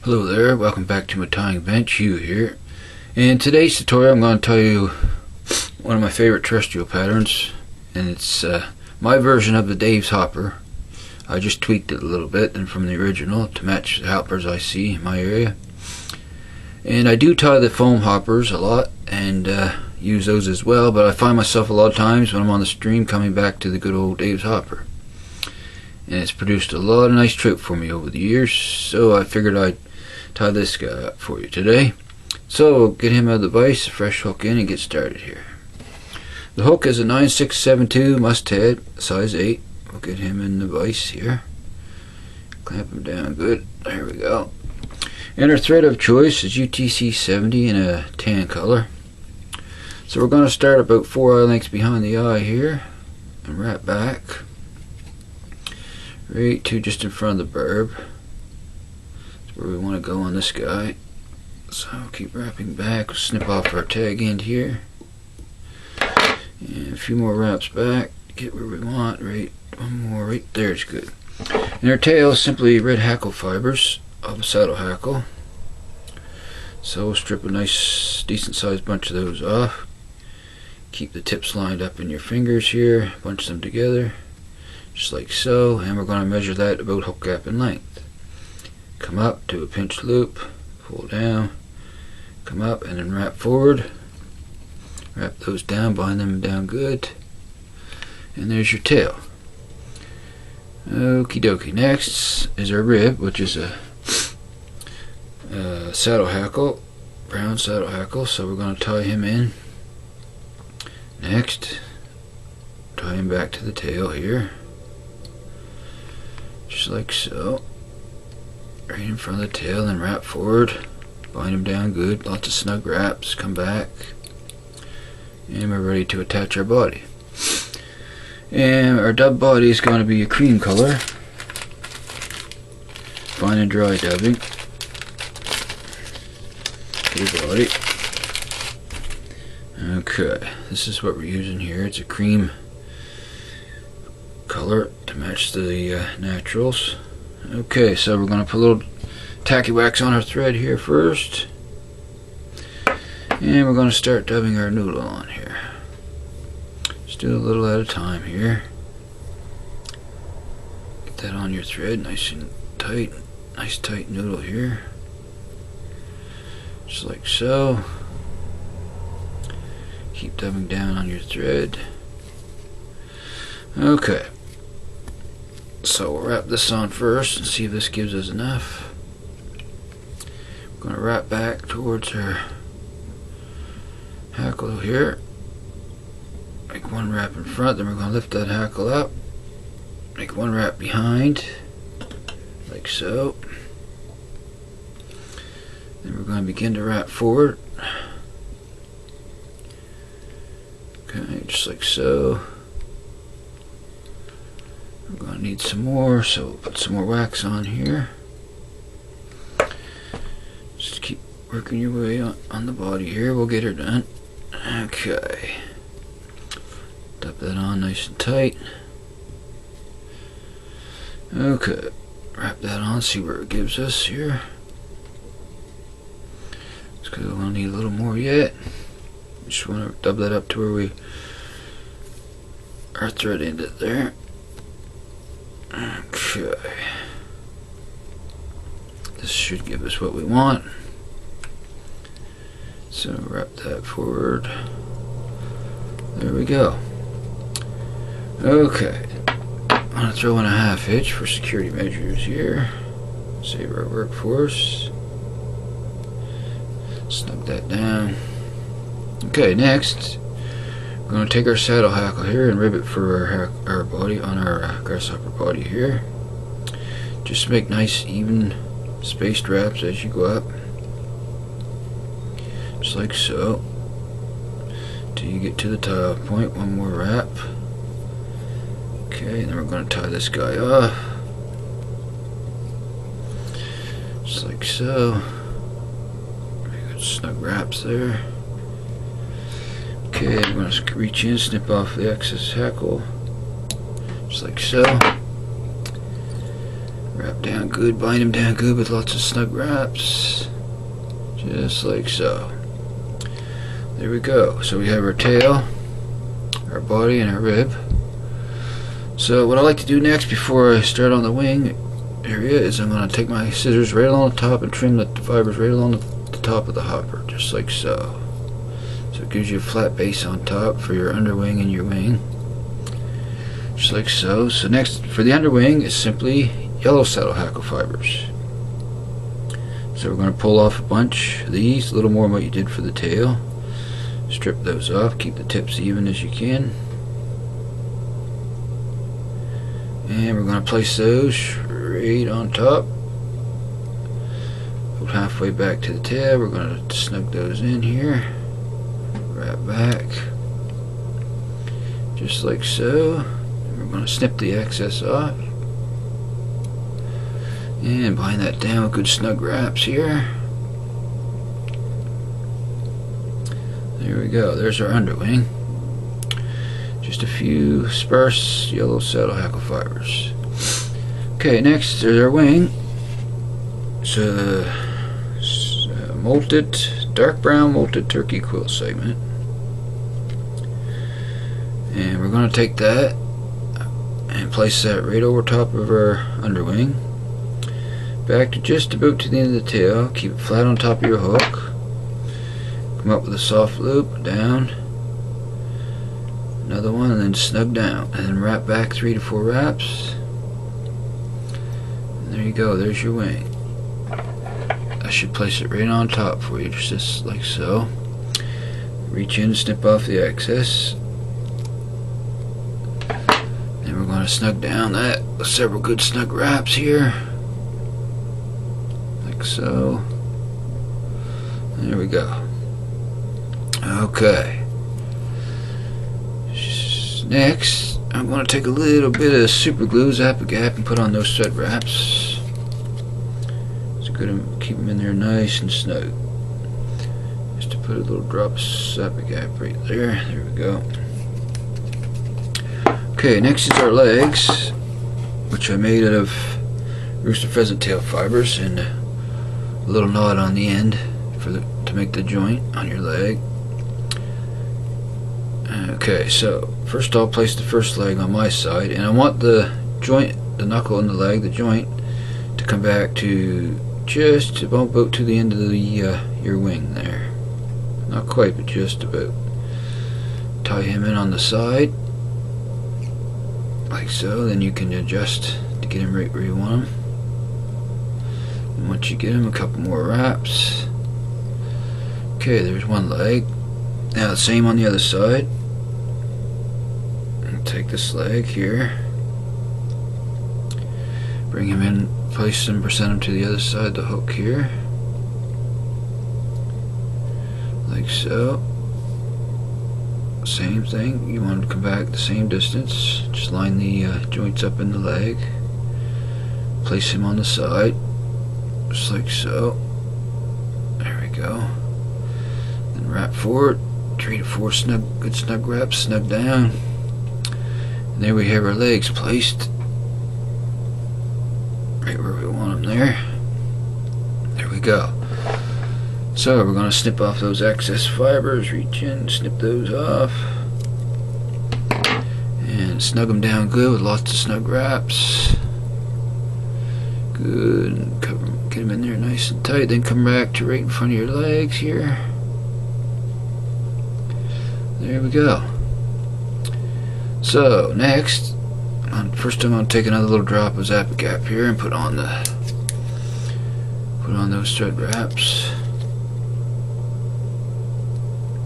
Hello there, welcome back to my tying bench. Hugh here. In today's tutorial I'm going to tell you one of my favorite terrestrial patterns, and it's my version of the Dave's hopper. I just tweaked it a little bit and from the original to match the hoppers I see in my area. And I do tie the foam hoppers a lot and use those as well, but I find myself a lot of times when I'm on the stream coming back to the good old Dave's hopper. And it's produced a lot of nice trout for me over the years, so I figured I'd tie this guy up for you today. So get him out of the vise, fresh hook in, and get started here. The hook is a 9672 mustad, size 8. We'll get him in the vise here. Clamp him down good. There we go. And our thread of choice is UTC 70 in a tan color. So we're going to start about 4 eye lengths behind the eye here and wrap back right to just in front of the barb. That's where we want to go on this guy. So keep wrapping back. We'll snip off our tag end here. And a few more wraps back to get where we want. Right, one more right there is good. And our tail is simply red hackle fibers of a saddle hackle. So we'll strip a nice decent sized bunch of those off. Keep the tips lined up in your fingers here, bunch them together just like so, and we're going to measure that about hook gap in length. Come up to a pinch loop, pull down, come up and then wrap forward, wrap those down, bind them down good, and there's your tail. Okie dokie. Next is our rib, which is a saddle hackle, brown saddle hackle, so we're going to tie him in. Next, tie him back to the tail here, just like so, right in front of the tail, and wrap forward, bind him down good, lots of snug wraps, come back, and we're ready to attach our body. And our dub body is going to be a cream color, fine and dry dubbing. Good body. Okay, this is what we're using here. It's a cream color to match the naturals. Okay, so we're going to put a little tacky wax on our thread here first, and we're going to start dubbing our noodle on here. Just do a little at a time here. Get that on your thread nice and tight. Nice tight noodle here, just like so. Keep dubbing down on your thread. Okay, so we'll wrap this on first and see if this gives us enough. We're going to wrap back towards our hackle here. Make one wrap in front, then we're going to lift that hackle up. Make one wrap behind, like so. Then we're going to begin to wrap forward. Okay, just like so. We're going to need some more, so we'll put some more wax on here. Just keep working your way on the body here. We'll get her done. Okay. Dub that on nice and tight. Okay. Wrap that on, see where it gives us here. We're going to need a little more yet. Just want to dub that up to where our thread ended there. Okay. This should give us what we want. So wrap that forward. There we go. Okay. I'm going to throw in a half hitch for security measures here. Save our workforce. Snug that down. Okay, next we're going to take our saddle hackle here and rib it for our body on our grasshopper body here. Just make nice even spaced wraps as you go up, just like so, till you get to the tie point. One more wrap. Okay, and then we're going to tie this guy off, just like so. Good snug wraps there. Okay, I'm going to reach in, snip off the excess hackle, just like so. Wrap down good, bind him down good with lots of snug wraps. Just like so. There we go. So we have our tail, our body, and our rib. So what I like to do next before I start on the wing area is I'm going to take my scissors right along the top and trim the fibers right along the top of the hopper, just like so. So it gives you a flat base on top for your underwing and your wing. Just like so. So next for the underwing is simply yellow saddle hackle fibers. So we're going to pull off a bunch of these, a little more than what you did for the tail. Strip those off, keep the tips even as you can. And we're going to place those right on top. About halfway back to the tail, we're going to snug those in here. Wrap back. Just like so. And we're going to snip the excess off. And bind that down with good snug wraps here. There we go, there's our underwing. Just a few sparse yellow saddle hackle fibers. Okay, next is our wing. It's a molted, dark brown molted turkey quill segment. And we're going to take that and place that right over top of our underwing. Back to just about to the end of the tail. Keep it flat on top of your hook. Come up with a soft loop, down, another one, and then snug down, and then wrap back 3 to 4 wraps. And there you go, there's your wing. I should place it right on top for you, just like so. Reach in and snip off the excess. Then we're going to snug down that with several good snug wraps here. Like so. There we go. Okay. Next, I'm going to take a little bit of super glue, Zap-A-Gap, and put on those thread wraps. It's good to keep them in there nice and snug. Just to put a little drop of Zap-A-Gap right there. There we go. Okay, next is our legs, which I made out of rooster pheasant tail fibers and a little knot on the end to make the joint on your leg. Okay, so first I'll place the first leg on my side, and I want the joint, the knuckle in the leg, the joint, to come back to just about to the end of the your wing there. Not quite, but just about. Tie him in on the side, like so. Then you can adjust to get him right where you want him. And once you get him, a couple more wraps. Okay, there's one leg. Now the same on the other side. Take this leg here, bring him in, place him, present him to the other side, the hook here, like so. Same thing, you want to come back the same distance, just line the joints up in the leg, place him on the side, just like so. There we go. Then wrap forward, 3 to 4 good snug wraps, snug down. And there we have our legs placed right where we want them there. There we go. So we're going to snip off those excess fibers, reach in, snip those off, and snug them down good with lots of snug wraps. Good, and cover, get them in there nice and tight. Then come back to right in front of your legs here. There we go. So next, first I'm going to take another little drop of Zap-A-Gap here and put on those thread wraps.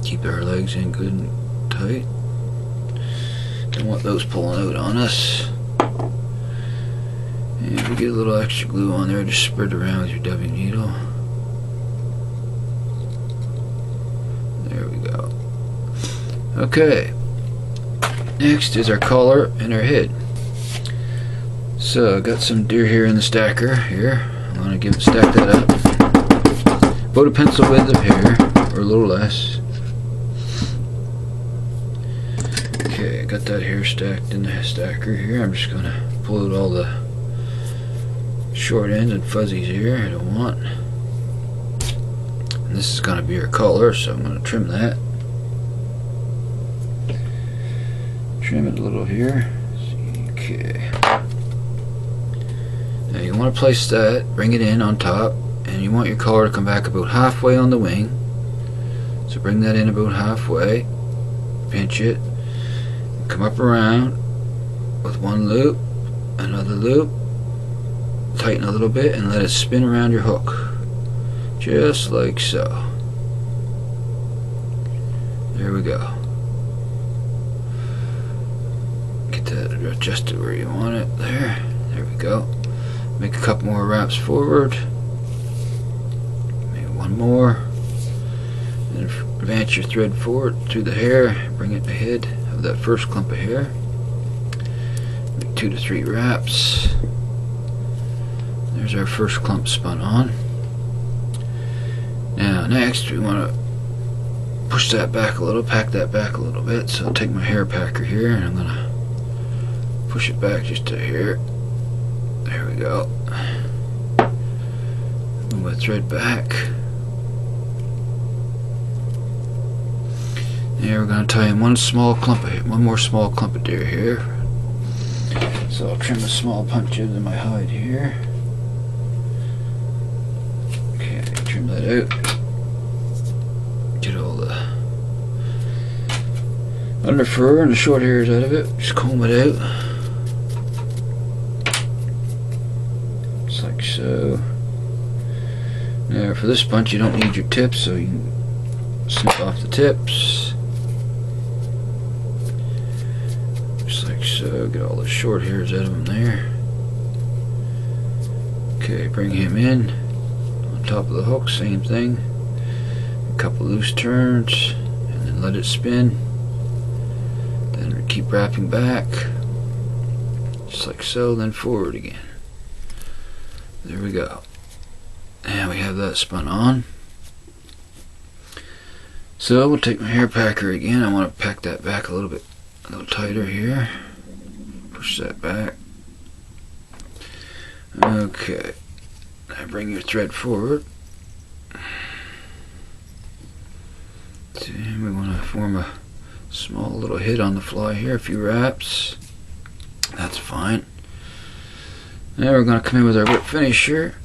Keep our legs in good and tight. Don't want those pulling out on us. And if we get a little extra glue on there, just spread it around with your W needle. There we go. Okay. Next is our collar and our head. So I got some deer hair in the stacker here. I'm going to stack that up. About a pencil width of hair, or a little less. Okay, I got that hair stacked in the stacker here. I'm just going to pull out all the short ends and fuzzies here I don't want. And this is going to be her collar, so I'm going to trim that. Trim it a little here. Okay. Now you want to place that, bring it in on top, and you want your collar to come back about halfway on the wing. So bring that in about halfway, pinch it, come up around with one loop, another loop, tighten a little bit, and let it spin around your hook. Just like so. There we go. Get that adjusted where you want it. There we go. Make a couple more wraps forward. Maybe one more. Then advance your thread forward through the hair. Bring it ahead of that first clump of hair. Make 2 to 3 wraps. There's our first clump spun on. Now next we want to push that back a little, pack that back a little bit. So I'll take my hair packer here and I'm going to push it back just to here. There we go. Move my thread back. Now we're going to tie in one more small clump of deer here. So I'll trim the small punches in my hide here. Okay, trim that out. Get all the under fur and the short hairs out of it. Just comb it out. Just like so. Now for this bunch you don't need your tips, so you can snip off the tips. Just like so. Get all the short hairs out of him there. Okay, bring him in on top of the hook, same thing. A couple loose turns and then let it spin. Then keep wrapping back. Just like so, then forward again. There we go. And we have that spun on. So we'll take my hair packer again. I want to pack that back a little bit, a little tighter here. Push that back. Okay. Now bring your thread forward. And we want to form a small little hit on the fly here, a few wraps. That's fine. Now we're going to come in with our whip finish here.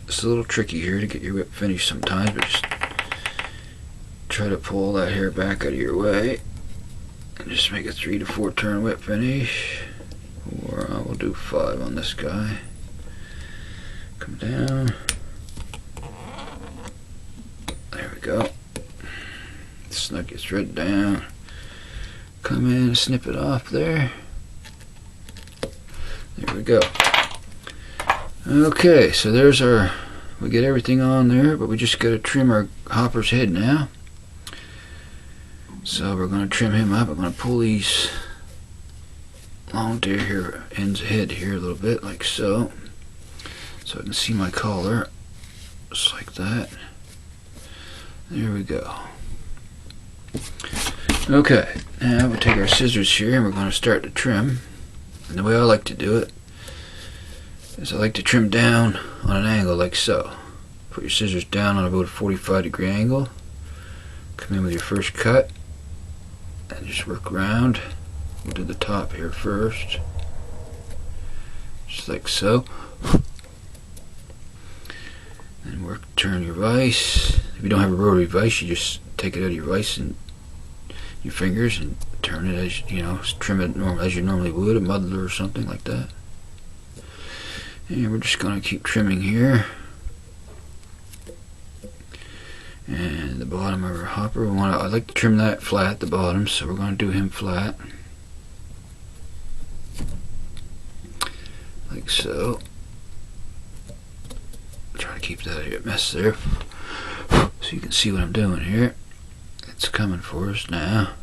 It's a little tricky here to get your whip finish sometimes, but just try to pull that hair back out of your way and just make a 3 to 4 turn whip finish. Or we'll do 5 on this guy. Come down. There we go. Snug your thread down. Come in, snip it off there. There we go. Okay, so there's our, we get everything on there, but we just got to trim our hopper's head now. So we're going to trim him up. I'm going to pull these long deer here, ends ahead here a little bit, like so. So I can see my collar, just like that. There we go. Okay, now we'll take our scissors here and we're going to start to trim. And the way I like to do it is I like to trim down on an angle like so. Put your scissors down on about a 45-degree angle. Come in with your first cut and just work around. We'll do the top here first. Just like so. And work, turn your vise. If you don't have a rotary vise, you just take it out of your vise and your fingers and turn it as you know, trim it as you normally would a muddler or something like that. And we're just going to keep trimming here. And the bottom of our hopper, I like to trim that flat at the bottom, so we're going to do him flat, like so. Try to keep that mess there, so you can see what I'm doing here. It's coming for us now.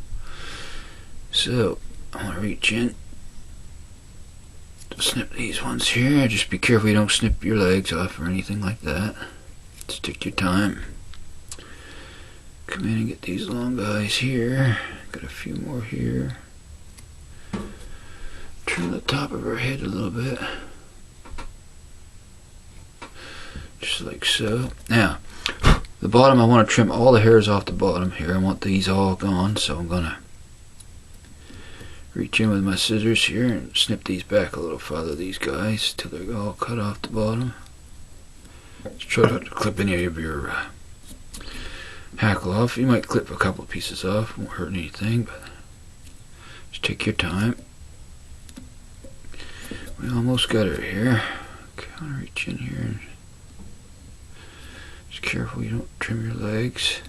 So I want to reach in, snip these ones here. Just be careful you don't snip your legs off or anything like that. Just take your time. Come in and get these long guys here. Got a few more here. Trim the top of her head a little bit. just like so. Now, the bottom, I want to trim all the hairs off the bottom here. I want these all gone, so I'm going to reach in with my scissors here and snip these back a little farther, these guys, till they're all cut off the bottom. Just try not to clip any of your hackle off. You might clip a couple of pieces off, won't hurt anything, but just take your time. We almost got her here. Okay, I'm going to reach in here and just careful you don't trim your legs.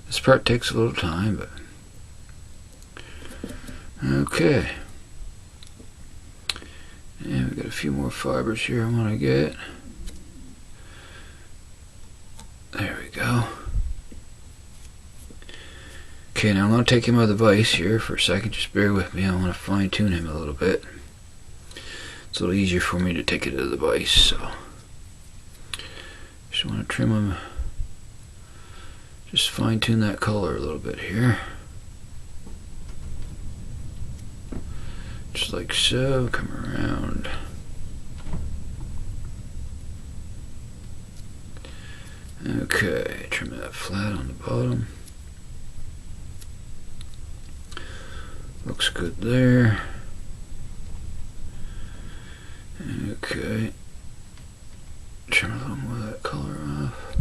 This part takes a little time, but okay. And we got a few more fibers here I want to get. There we go. Okay, now I'm going to take him out of the vise here for a second. Just bear with me. I want to fine tune him a little bit. It's a little easier for me to take it out of the vise, so just want to trim him. Just fine tune that color a little bit here. Just like so. Come around. Okay, trim that flat on the bottom. Looks good there. Okay. Trim a little more of that color off.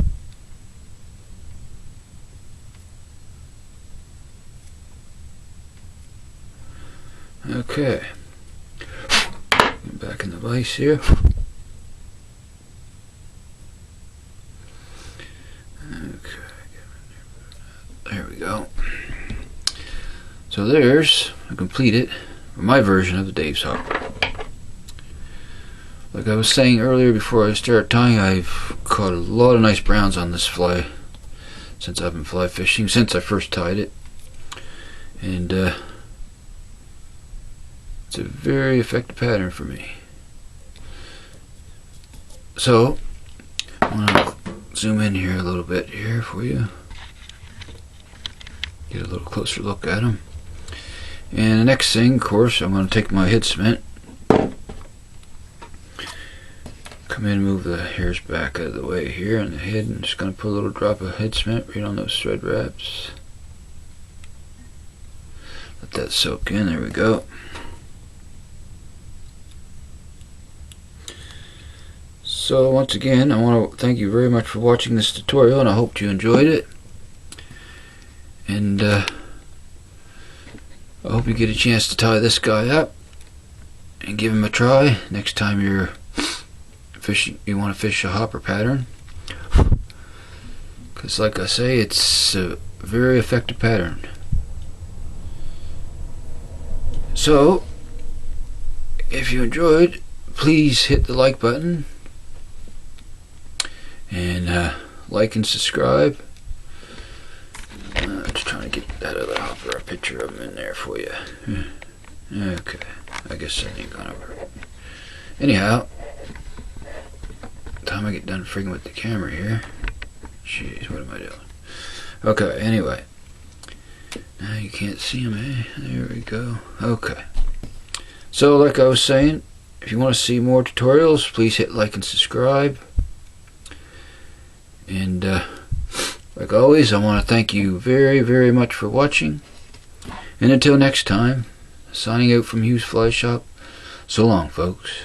Okay. Get back in the vise here. Okay. There we go. So there's I completed my version of the Dave's hopper. Like I was saying earlier before I started tying, I've caught a lot of nice browns on this fly since I've been fly fishing, since I first tied it. And it's a very effective pattern for me. So I'm going to zoom in here a little bit here for you. Get a little closer look at them. And the next thing, of course, I'm going to take my head cement. Come in and move the hairs back out of the way here on the head, and just going to put a little drop of head cement right on those thread wraps. Let that soak in. There we go. So once again, I want to thank you very much for watching this tutorial, and I hope you enjoyed it. And I hope you get a chance to tie this guy up and give him a try next time you want to fish a hopper pattern, because like I say, it's a very effective pattern. So if you enjoyed, please hit the like button and like and subscribe. Just trying to get that other hopper, a picture of him in there for you. Okay, I guess that ain't gonna work. Anyhow, time I get done frigging with the camera here. Jeez, what am I doing? Okay, anyway. Now you can't see him, eh? There we go. Okay. So, like I was saying, if you want to see more tutorials, please hit like and subscribe. And, like always, I want to thank you very, very much for watching. And until next time, signing out from Hugh's Fly Shop. So long, folks.